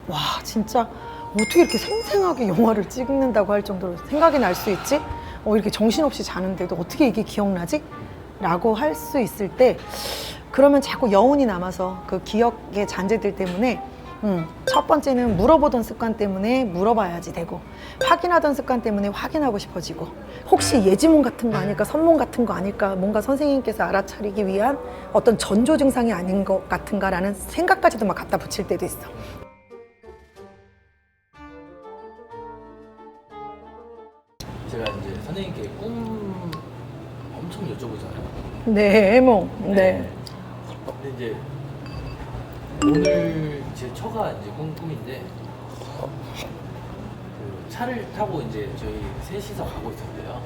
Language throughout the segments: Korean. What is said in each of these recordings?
와 진짜 어떻게 이렇게 생생하게 영화를 찍는다고 할 정도로 생각이 날 수 있지? 이렇게 정신없이 자는데도 어떻게 이게 기억나지? 라고 할 수 있을 때 그러면 자꾸 여운이 남아서 그 기억의 잔재들 때문에 첫 번째는 물어보던 습관 때문에 물어봐야지 되고, 확인하던 습관 때문에 확인하고 싶어지고, 혹시 예지몽 같은 거 아닐까, 선몽 같은 거 아닐까, 뭔가 선생님께서 알아차리기 위한 어떤 전조 증상이 아닌 것 같은가라는 생각까지도 막 갖다 붙일 때도 있어. 제가 이제 선생님께 꿈 엄청 여쭤보잖아요. 네, 해몽. 네. 근데 이제 오늘 제 처가 이제 꿈인데 그 차를 타고 이제 저희 셋이서 가고 있었대요.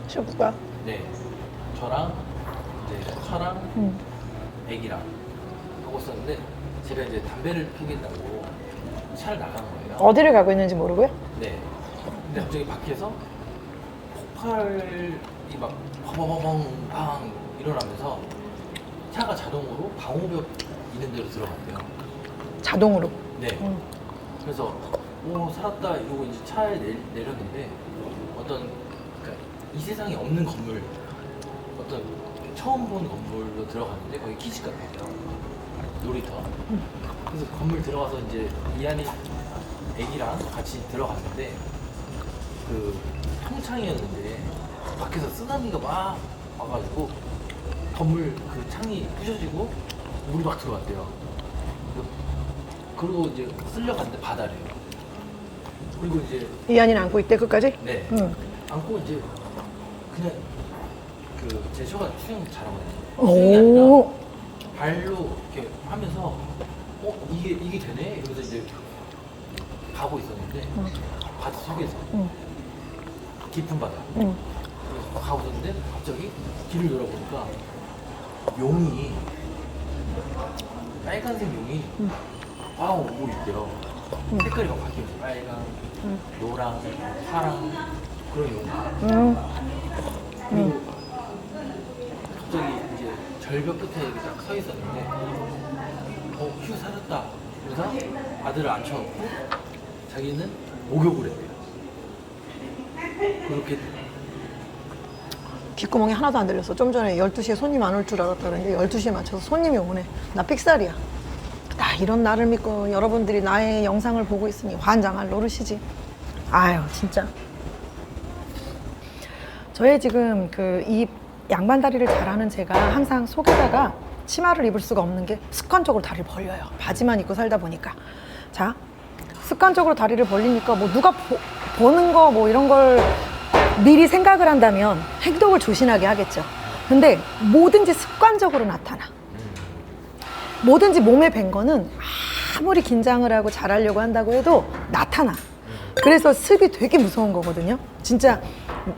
쇼부가? 네, 저랑 이제 처랑 애기랑 하고 있었는데 제가 이제 담배를 피겠다고 차를 나간 거예요. 어디를 가고 있는지 모르고요? 네. 근데 갑자기 밖에서 폭발이 막 펑펑펑 팡 일어나면서 차가 자동으로 방호벽 있는 데로 들어갔대요. 자동으로? 네. 그래서 오 살았다 이러고 이제 차에 내렸는데 어떤 그러니까 이 세상에 없는 건물, 어떤 처음 본 건물로 들어갔는데 거기 키즈 카페예요. 놀이터. 그래서 건물 들어가서 이제 이한이 애기랑 같이 들어갔는데 그 평창이었는데 밖에서 쓰나미가 막 와가지고 건물 그 창이 부셔지고 물이 막 들어왔대요. 그리고 이제 쓸려갔는데 바다래요. 그리고 이제 이한이는 안고 있대 끝까지? 네 안고 이제 그냥 그 제 처가 수영 잘하거든요. 수영이 아니라 오. 발로 이렇게 하면서 이게 되네 이러면서 이제 가고 있었는데 바다 속에서 깊은 바다 그래서 막 가고 있었는데 갑자기 길을 돌아보니까 용이 빨간색 용이 막 오고 있대요. 색깔이 막 바뀌면서 빨강, 노랑, 파랑 그런 용. 그리고 갑자기 이제 절벽 끝에 이렇게 딱 서 있었는데 휴 살았다. 그래서 아들을 앉혀놓고 자기는 목욕을 했대요. 그렇게 귓구멍이 하나도 안 들렸어. 좀 전에 12시에 손님 안 올 줄 알았다 그랬는데 12시에 맞춰서 손님이 오네. 나 삑살이야. 나 이런 나를 믿고 여러분들이 나의 영상을 보고 있으니 환장할 노릇이지. 아유 진짜. 저의 지금 그 이 양반다리를 잘하는 제가 항상 속에다가 치마를 입을 수가 없는 게 습관적으로 다리를 벌려요. 바지만 입고 살다 보니까. 자, 습관적으로 다리를 벌리니까 뭐 누가 보는 거 뭐 이런 걸 미리 생각을 한다면 행동을 조신하게 하겠죠. 근데 뭐든지 습관적으로 나타나. 뭐든지 몸에 밴 거는 아무리 긴장을 하고 잘하려고 한다고 해도 나타나. 그래서 습이 되게 무서운 거거든요. 진짜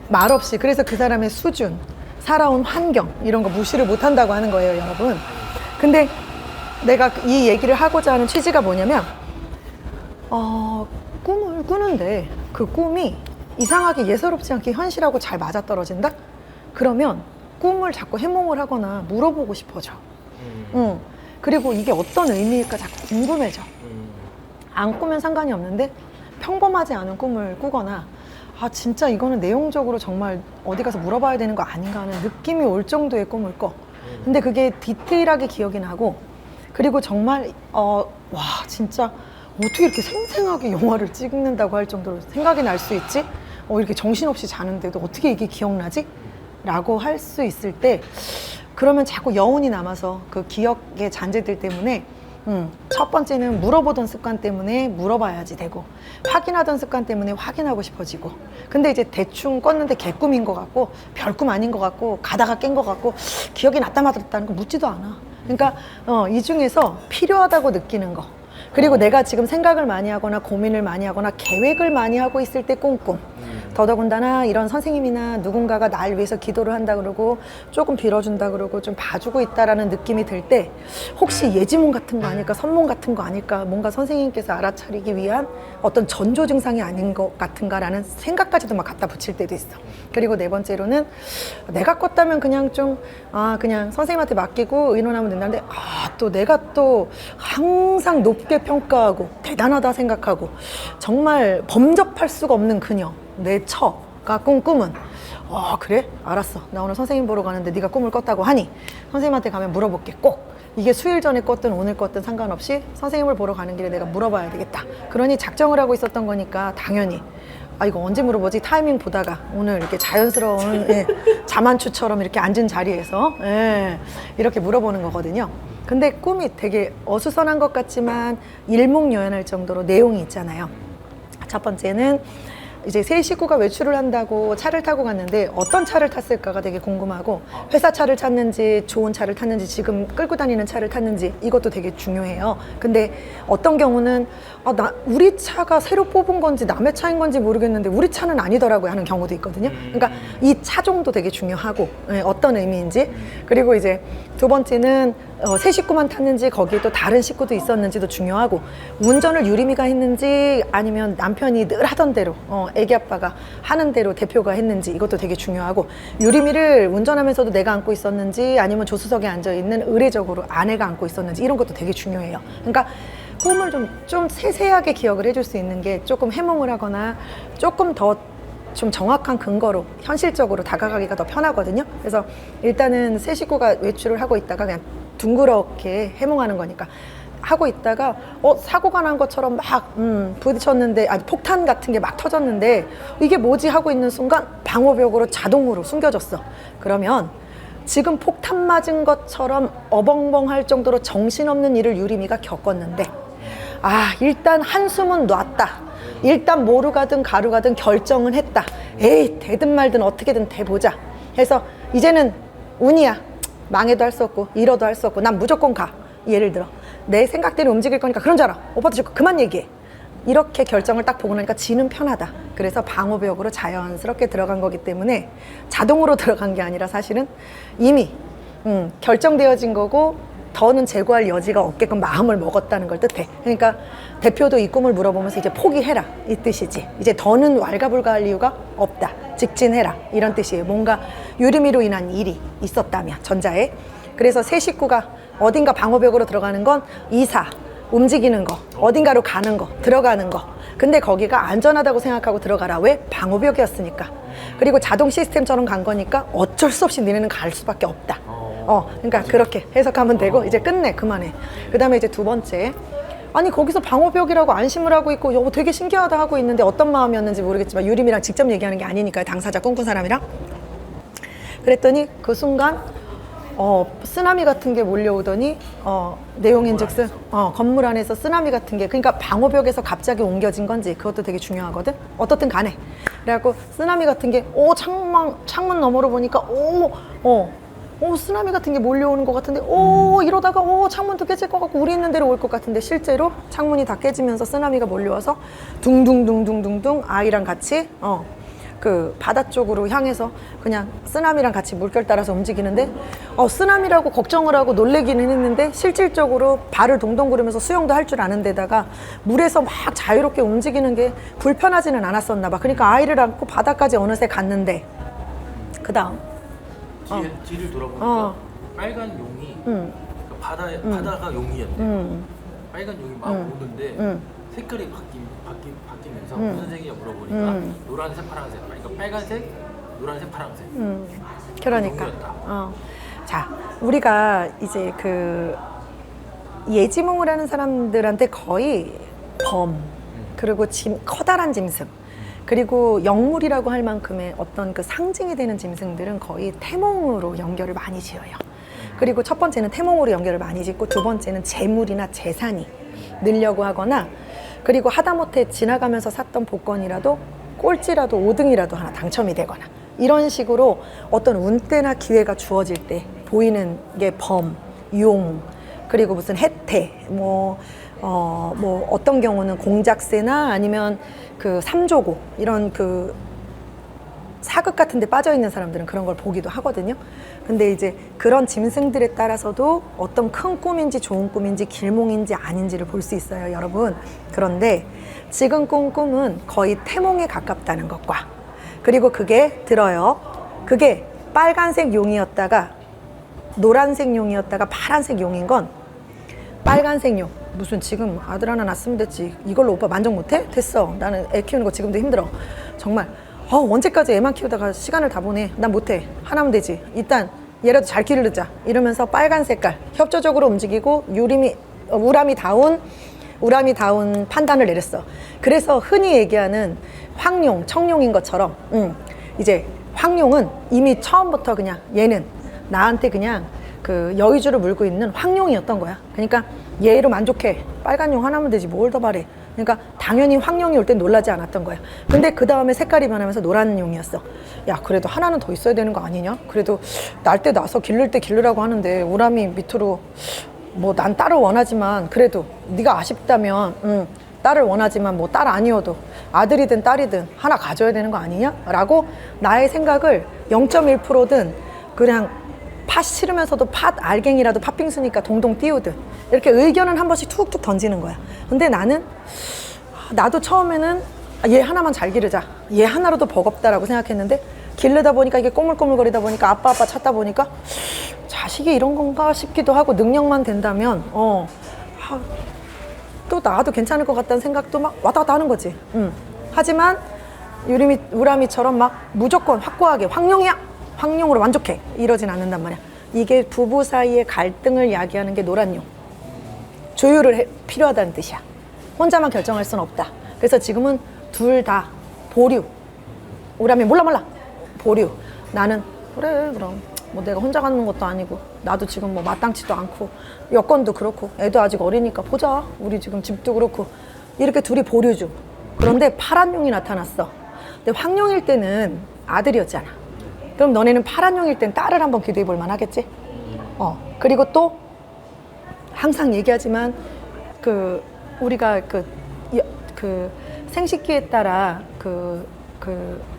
말없이. 그래서 그 사람의 수준, 살아온 환경 이런 거 무시를 못 한다고 하는 거예요, 여러분. 근데 내가 이 얘기를 하고자 하는 취지가 뭐냐면 꿈을 꾸는데 그 꿈이 이상하게 예사롭지 않게 현실하고 잘 맞아떨어진다? 그러면 꿈을 자꾸 해몽을 하거나 물어보고 싶어져. 그리고 이게 어떤 의미일까 자꾸 궁금해져. 안 꾸면 상관이 없는데 평범하지 않은 꿈을 꾸거나 진짜 이거는 내용적으로 정말 어디 가서 물어봐야 되는 거 아닌가 하는 느낌이 올 정도의 꿈을 꿔. 근데 그게 디테일하게 기억이 나고, 그리고 정말 와 진짜 어떻게 이렇게 생생하게 영화를 찍는다고 할 정도로 생각이 날 수 있지? 이렇게 정신없이 자는데도 어떻게 이게 기억나지? 라고 할 수 있을 때 그러면 자꾸 여운이 남아서 그 기억의 잔재들 때문에 첫 번째는 물어보던 습관 때문에 물어봐야지 되고, 확인하던 습관 때문에 확인하고 싶어지고, 근데 이제 대충 껐는데 개꿈인 것 같고 별꿈 아닌 것 같고 가다가 깬 것 같고 기억이 났다 마다는 거 묻지도 않아. 그러니까 이 중에서 필요하다고 느끼는 거, 그리고 내가 지금 생각을 많이 하거나 고민을 많이 하거나 계획을 많이 하고 있을 때 꾼 꿈, 더더군다나 이런 선생님이나 누군가가 날 위해서 기도를 한다 그러고 조금 빌어준다 그러고 좀 봐주고 있다라는 느낌이 들 때 혹시 예지몽 같은 거 아닐까, 선몽 같은 거 아닐까, 뭔가 선생님께서 알아차리기 위한 어떤 전조 증상이 아닌 것 같은가라는 생각까지도 막 갖다 붙일 때도 있어. 그리고 네 번째로는 내가 껐다면 그냥 좀 그냥 선생님한테 맡기고 의논하면 된다는데 또 내가 또 항상 높게 평가하고 대단하다 생각하고 정말 범접할 수가 없는 그녀, 내 처가 꾼 꿈은 그래? 알았어. 나 오늘 선생님 보러 가는데 네가 꿈을 꿨다고 하니 선생님한테 가면 물어볼게. 꼭 이게 수일 전에 껐든 오늘 껐든 상관없이 선생님을 보러 가는 길에 내가 물어봐야 되겠다. 그러니 작정을 하고 있었던 거니까 당연히 이거 언제 물어보지? 타이밍 보다가 오늘 이렇게 자연스러운 자만추처럼 이렇게 앉은 자리에서 이렇게 물어보는 거거든요. 근데 꿈이 되게 어수선한 것 같지만 일목요연할 정도로 내용이 있잖아요. 첫 번째는 이제 세 식구가 외출을 한다고 차를 타고 갔는데 어떤 차를 탔을까가 되게 궁금하고, 회사 차를 탔는지 좋은 차를 탔는지 지금 끌고 다니는 차를 탔는지 이것도 되게 중요해요. 근데 어떤 경우는 우리 차가 새로 뽑은 건지 남의 차인 건지 모르겠는데 우리 차는 아니더라고요 하는 경우도 있거든요. 그러니까 이 차종도 되게 중요하고 어떤 의미인지. 그리고 이제 두 번째는 세 식구만 탔는지 거기에 또 다른 식구도 있었는지도 중요하고, 운전을 유림이가 했는지 아니면 남편이 늘 하던 대로 애기 아빠가 하는 대로 대표가 했는지 이것도 되게 중요하고, 유림이를 운전하면서도 내가 안고 있었는지 아니면 조수석에 앉아있는 의례적으로 아내가 안고 있었는지 이런 것도 되게 중요해요. 그러니까 꿈을 좀 세세하게 기억을 해줄 수 있는 게 조금 해몽을 하거나 조금 더 좀 정확한 근거로 현실적으로 다가가기가 더 편하거든요. 그래서 일단은 세 식구가 외출을 하고 있다가 그냥 둥그렇게 해몽하는 거니까 하고 있다가 사고가 난 것처럼 막 부딪혔는데 폭탄 같은 게 막 터졌는데 이게 뭐지 하고 있는 순간 방호벽으로 자동으로 숨겨졌어. 그러면 지금 폭탄 맞은 것처럼 어벙벙할 정도로 정신없는 일을 유림이가 겪었는데 일단 한숨은 놨다. 일단 뭐로 가든 가로 가든 결정은 했다. 에이 되든 말든 어떻게든 돼보자 해서 이제는 운이야. 망해도 할 수 없고 잃어도 할 수 없고 난 무조건 가. 예를 들어 내 생각대로 움직일 거니까 그런 줄 알아. 오빠도 지금 그만 얘기해. 이렇게 결정을 딱 보고 나니까 지는 편하다. 그래서 방호벽으로 자연스럽게 들어간 거기 때문에 자동으로 들어간 게 아니라 사실은 이미 결정되어진 거고 더는 재고할 여지가 없게끔 마음을 먹었다는 걸 뜻해. 그러니까 대표도 이 꿈을 물어보면서 이제 포기해라 이 뜻이지. 이제 더는 왈가불가할 이유가 없다. 직진해라 이런 뜻이에요. 뭔가 유림이로 인한 일이 있었다면 전자에. 그래서 세 식구가 어딘가 방호벽으로 들어가는 건 이사, 움직이는 거, 어딘가로 가는 거, 들어가는 거. 근데 거기가 안전하다고 생각하고 들어가라. 왜? 방호벽이었으니까. 그리고 자동 시스템처럼 간 거니까 어쩔 수 없이 니네는 갈 수밖에 없다. 그러니까 그렇게 해석하면 되고 이제 끝내. 그만해. 그 다음에 이제 두 번째, 거기서 방호벽이라고 안심을 하고 있고 여보 되게 신기하다 하고 있는데 어떤 마음이었는지 모르겠지만 유림이랑 직접 얘기하는 게 아니니까요. 당사자 꿈꾼 사람이랑. 그랬더니 그 순간 쓰나미 같은 게 몰려오더니 내용인즉슨 건물 안에서 쓰나미 같은 게, 그러니까 방호벽에서 갑자기 옮겨진 건지 그것도 되게 중요하거든. 어떻든 간에 그래갖고 쓰나미 같은 게 창문 너머로 보니까 쓰나미 같은 게 몰려오는 것 같은데 이러다가 창문도 깨질 것 같고 우리 있는 대로 올 것 같은데 실제로 창문이 다 깨지면서 쓰나미가 몰려와서 둥둥둥둥둥둥 아이랑 같이 그 바다 쪽으로 향해서 그냥 쓰나미랑 같이 물결 따라서 움직이는데 쓰나미라고 걱정을 하고 놀래기는 했는데 실질적으로 발을 동동 구르면서 수영도 할 줄 아는 데다가 물에서 막 자유롭게 움직이는 게 불편하지는 않았었나 봐. 그러니까 아이를 안고 바다까지 어느새 갔는데 그 다음 뒤를 돌아보니까 빨간 용이 바다가 용이었대. 빨간 용이 막 오는데 색깔이 바뀌면서 무슨 색이냐 물어보니까 노란색, 파란색. 그러니까 빨간색, 노란색, 파란색. 그러니까. 용이었다. 자, 우리가 이제 그 예지몽을 하는 사람들한테 거의 그리고 커다란 짐승, 그리고 영물이라고 할 만큼의 어떤 그 상징이 되는 짐승들은 거의 태몽으로 연결을 많이 지어요. 그리고 첫 번째는 태몽으로 연결을 많이 짓고 두 번째는 재물이나 재산이 늘려고 하거나, 그리고 하다못해 지나가면서 샀던 복권이라도 꼴찌라도 5등이라도 하나 당첨이 되거나 이런 식으로 어떤 운때나 기회가 주어질 때 보이는 게 용, 그리고 무슨 혜택, 어떤 경우는 공작새나 아니면 그 삼조고 이런 그 사극 같은 데 빠져 있는 사람들은 그런 걸 보기도 하거든요. 근데 이제 그런 짐승들에 따라서도 어떤 큰 꿈인지 좋은 꿈인지 길몽인지 아닌지를 볼 수 있어요, 여러분. 그런데 지금 꾼 꿈은 거의 태몽에 가깝다는 것과, 그리고 그게 들어요. 그게 빨간색 용이었다가 노란색 용이었다가 파란색 용인 건, 빨간색 용 무슨 지금 아들 하나 낳았으면 됐지, 이걸로 오빠 만족 못해? 됐어. 나는 애 키우는 거 지금도 힘들어 정말. 언제까지 애만 키우다가 시간을 다 보내? 난 못해. 하나면 되지. 일단 얘라도 잘 기르자 이러면서 빨간 색깔 협조적으로 움직이고 우람이 다운 판단을 내렸어. 그래서 흔히 얘기하는 황룡, 청룡인 것처럼 이제 황룡은 이미 처음부터 그냥 얘는 나한테 그냥 그 여의주를 물고 있는 황룡이었던 거야. 그러니까 얘로 만족해. 빨간 용 하나면 되지 뭘 더 바래. 그러니까 당연히 황룡이 올 땐 놀라지 않았던 거야. 근데 그 다음에 색깔이 변하면서 노란 용이었어. 야, 그래도 하나는 더 있어야 되는 거 아니냐? 그래도 날 때 나서 기를 때 기르라고 하는데 우람이 밑으로, 뭐 난 딸을 원하지만 그래도 네가 아쉽다면 딸을 원하지만 뭐 딸 아니어도 아들이든 딸이든 하나 가져야 되는 거 아니냐? 라고 나의 생각을 0.1%든 그냥 팥 싫으면서도 팥 알갱이라도 팥빙수니까 동동 띄우듯 이렇게 의견은 한 번씩 툭툭 던지는 거야. 근데 나도 처음에는 얘 하나만 잘 기르자, 얘 하나로도 버겁다라고 생각했는데, 기르다 보니까 이게 꼬물꼬물거리다 보니까 아빠 찾다 보니까 자식이 이런 건가 싶기도 하고, 능력만 된다면 또 나도 괜찮을 것 같다는 생각도 막 왔다 갔다 하는 거지. 하지만 우람이처럼 막 무조건 확고하게 황룡으로 만족해 이러진 않는단 말이야. 이게 부부 사이의 갈등을 야기하는 게 노란 용. 조율을 필요하다는 뜻이야. 혼자만 결정할 수는 없다. 그래서 지금은 둘 다 보류. 우람이 몰라 보류. 나는 그래 그럼 뭐 내가 혼자 가는 것도 아니고 나도 지금 뭐 마땅치도 않고 여건도 그렇고 애도 아직 어리니까 보자. 우리 지금 집도 그렇고 이렇게 둘이 보류죠. 그런데 파란 용이 나타났어. 근데 황룡일 때는 아들이었잖아. 그럼 너네는 파란 용일 땐 딸을 한번 기도해 볼 만하겠지? 그리고 또 항상 얘기하지만 우리가 그 생식기에 따라 그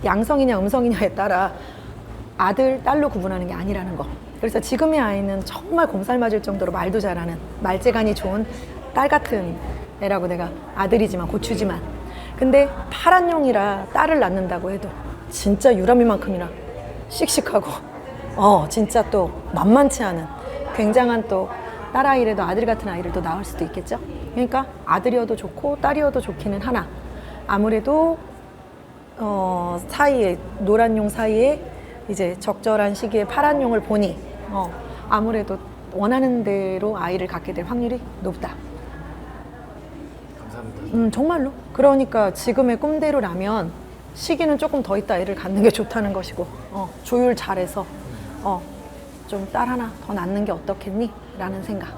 양성이냐 음성이냐에 따라 아들, 딸로 구분하는 게 아니라는 거. 그래서 지금의 아이는 정말 곰살 맞을 정도로 말도 잘하는 말재간이 좋은 딸 같은 애라고. 내가 아들이지만 고추지만. 근데 파란 용이라 딸을 낳는다고 해도 진짜 유람이만큼이나 씩씩하고 진짜 또 만만치 않은 굉장한 또 딸아이라도 아들 같은 아이를 또 낳을 수도 있겠죠. 그러니까 아들이어도 좋고 딸이어도 좋기는 하나, 아무래도 사이에 노란 용 사이에 이제 적절한 시기에 파란 용을 보니 아무래도 원하는 대로 아이를 갖게 될 확률이 높다. 감사합니다. 정말로. 그러니까 지금의 꿈대로라면 시기는 조금 더 있다 애를 갖는 게 좋다는 것이고, 조율 잘해서 좀 딸 하나 더 낳는 게 어떻겠니? 라는 생각.